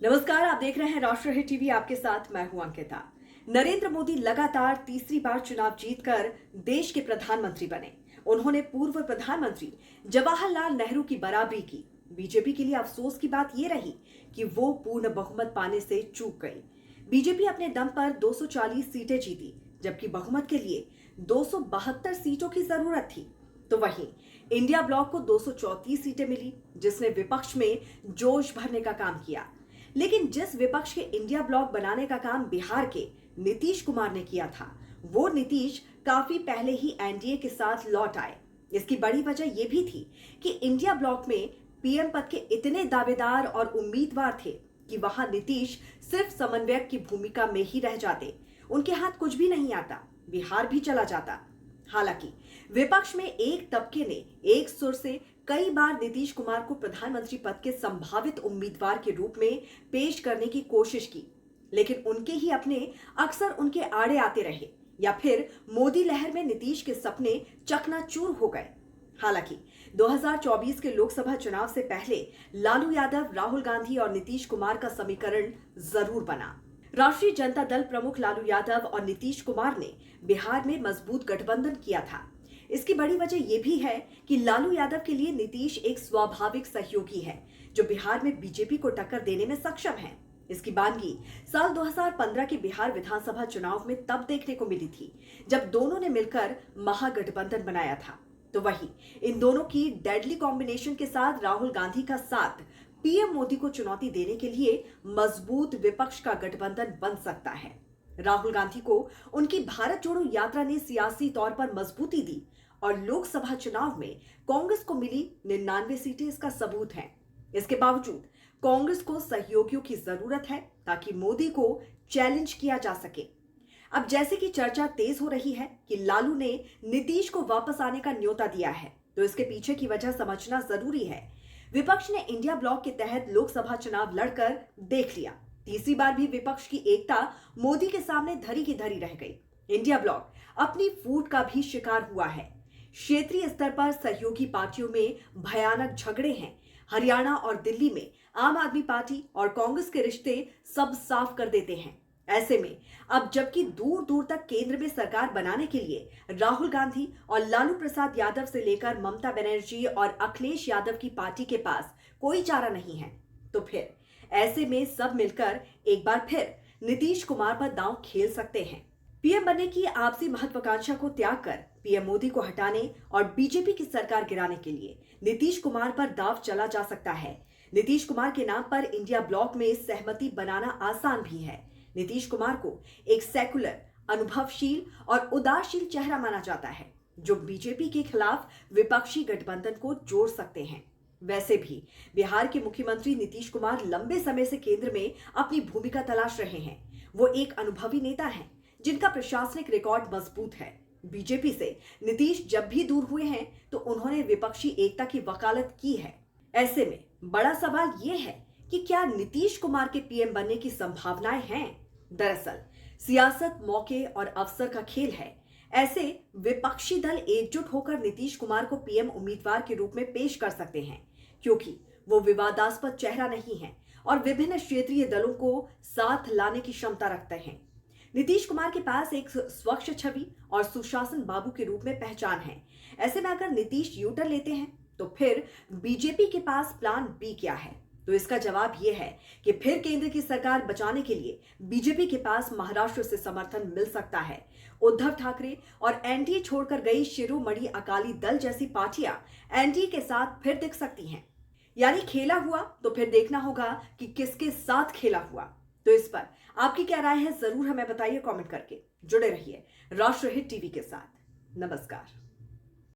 नमस्कार, आप देख रहे हैं राष्ट्रहित टीवी। आपके साथ मैं हूं अंकिता। नरेंद्र मोदी लगातार तीसरी बार चुनाव जीतकर देश के प्रधानमंत्री बने। उन्होंने पूर्व प्रधानमंत्री जवाहरलाल नेहरू की बराबरी की। बीजेपी के लिए अफसोस की बात यह रही कि वो पूर्ण बहुमत पाने से चूक गई। बीजेपी अपने दम पर 240 सीटें जीती, जबकि बहुमत के लिए 272 सीटों की जरूरत थी। तो वहीं इंडिया ब्लॉक को 234 सीटें मिली, जिसने विपक्ष में जोश भरने का काम किया। लेकिन जिस विपक्ष के इंडिया ब्लॉक बनाने का काम बिहार के नीतीश कुमार ने किया था, वो नीतीश काफी पहले ही एनडीए के साथ लौट आए। इसकी बड़ी वजह यह भी थी कि इंडिया ब्लॉक में पीएम पद के इतने दावेदार और उम्मीदवार थे कि वहां नीतीश सिर्फ समन्वयक की भूमिका में ही रह जाते। उनके हाथ कुछ भी नहीं आता, बिहार भी चला जाता। हालांकि विपक्ष में एक तबके ने एक सुर से कई बार नीतीश कुमार को प्रधानमंत्री पद के संभावित उम्मीदवार के रूप में पेश करने की कोशिश की, लेकिन उनके ही अपने अक्सर उनके आड़े आते रहे या फिर मोदी लहर में नीतीश के सपने चकनाचूर हो गए। हालांकि 2024 के लोकसभा चुनाव से पहले लालू यादव, राहुल गांधी और नीतीश कुमार का समीकरण जरूर बना। राष्ट्रीय जनता दल प्रमुख लालू यादव और नीतीश कुमार ने बिहार में मजबूत गठबंधन किया था। इसकी बड़ी वजह यह भी है कि लालू यादव के लिए नीतीश एक स्वाभाविक सहयोगी है, जो बिहार में बीजेपी को टक्कर देने में सक्षम है। इसकी बानगी साल 2015 के बिहार विधानसभा चुनाव में तब देखने को मिली थी, जब दोनों ने मिलकर महागठबंधन बनाया था। तो वहीं इन दोनों की डेडली कॉम्बिनेशन के साथ राहुल गांधी का साथ पीएम मोदी को चुनौती देने के लिए मजबूत विपक्ष का गठबंधन बन सकता है। राहुल गांधी को उनकी भारत जोड़ो यात्रा ने सियासी तौर पर मजबूती दी और लोकसभा चुनाव में कांग्रेस को मिली 99 सीटें इसका सबूत हैं। इसके बावजूद कांग्रेस को सहयोगियों की जरूरत है ताकि मोदी को चैलेंज किया जा सके। अब जैसे कि चर्चा तेज हो रही है कि लालू ने नीतीश को वापस आने का न्योता दिया है, तो इसके पीछे की वजह समझना जरूरी है। विपक्ष ने इंडिया ब्लॉक के तहत लोकसभा चुनाव लड़कर देख लिया। तीसरी बार भी विपक्ष की एकता मोदी के सामने धरी की धरी रह गई। इंडिया ब्लॉक अपनी फूट का भी शिकार हुआ है। क्षेत्रीय स्तर पर सहयोगी पार्टियों में भयानक झगड़े हैं। हरियाणा और दिल्ली में आम आदमी पार्टी और कांग्रेस के रिश्ते सब साफ कर देते हैं। ऐसे में अब जबकि दूर दूर तक केंद्र में सरकार बनाने के लिए राहुल गांधी और लालू प्रसाद यादव से लेकर ममता बनर्जी और अखिलेश यादव की पार्टी के पास कोई चारा नहीं है, तो फिर ऐसे में सब मिलकर एक बार फिर नीतीश कुमार पर दांव खेल सकते हैं। पीएम बनने की आपसी महत्वाकांक्षा को त्याग कर पीएम मोदी को हटाने और बीजेपी की सरकार गिराने के लिए नीतीश कुमार पर दांव चला जा सकता है। नीतीश कुमार के नाम पर इंडिया ब्लॉक में सहमति बनाना आसान भी है। नीतीश कुमार को एक सेकुलर, अनुभवशील और उदारशील चेहरा माना जाता है, जो बीजेपी के खिलाफ विपक्षी गठबंधन को जोड़ सकते हैं। वैसे भी बिहार के मुख्यमंत्री नीतीश कुमार लंबे समय से केंद्र में अपनी भूमिका तलाश रहे हैं। वो एक अनुभवी नेता हैं, जिनका प्रशासनिक रिकॉर्ड मजबूत है। बीजेपी से नीतीश जब भी दूर हुए हैं, तो उन्होंने विपक्षी एकता की वकालत की है। ऐसे में बड़ा सवाल ये है कि क्या नीतीश कुमार के पीएम बनने की संभावनाएं हैं? दरअसल सियासत मौके और अवसर का खेल है। ऐसे विपक्षी दल एकजुट होकर नीतीश कुमार को पीएम उम्मीदवार के रूप में पेश कर सकते हैं, क्योंकि वो विवादास्पद चेहरा नहीं है और विभिन्न क्षेत्रीय दलों को साथ लाने की क्षमता रखते हैं। नीतीश कुमार के पास एक स्वच्छ छवि और सुशासन बाबू के रूप में पहचान है। ऐसे में अगर नीतीश यूटर्न लेते हैं, तो फिर बीजेपी के पास प्लान बी क्या है? तो इसका जवाब यह है कि फिर केंद्र की सरकार बचाने के लिए बीजेपी के पास महाराष्ट्र से समर्थन मिल सकता है। उद्धव ठाकरे और एनडीए छोड़कर गई शिरोमणि अकाली दल जैसी पार्टियां एनडीए के साथ फिर दिख सकती हैं। यानी खेला हुआ तो फिर देखना होगा कि किसके साथ खेला हुआ। तो इस पर आपकी क्या राय है, जरूर हमें बताइए कमेंट करके। जुड़े रहिए राष्ट्रहित टीवी के साथ। नमस्कार।